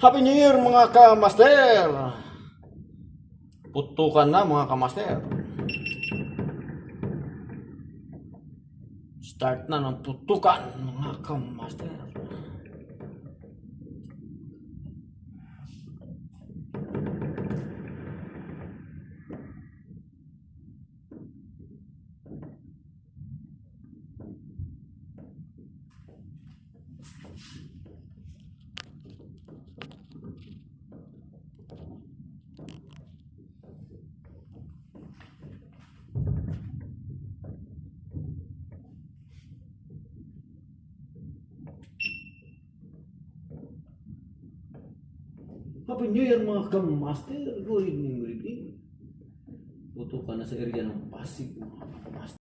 Happy New Year mga kamaster! Putukan na mga kamaster. Start na ng putukan mga kamaster. Happy New Year mga kamaster. Good evening, good evening. Putukan na sa area ng Pasig mga kamaster.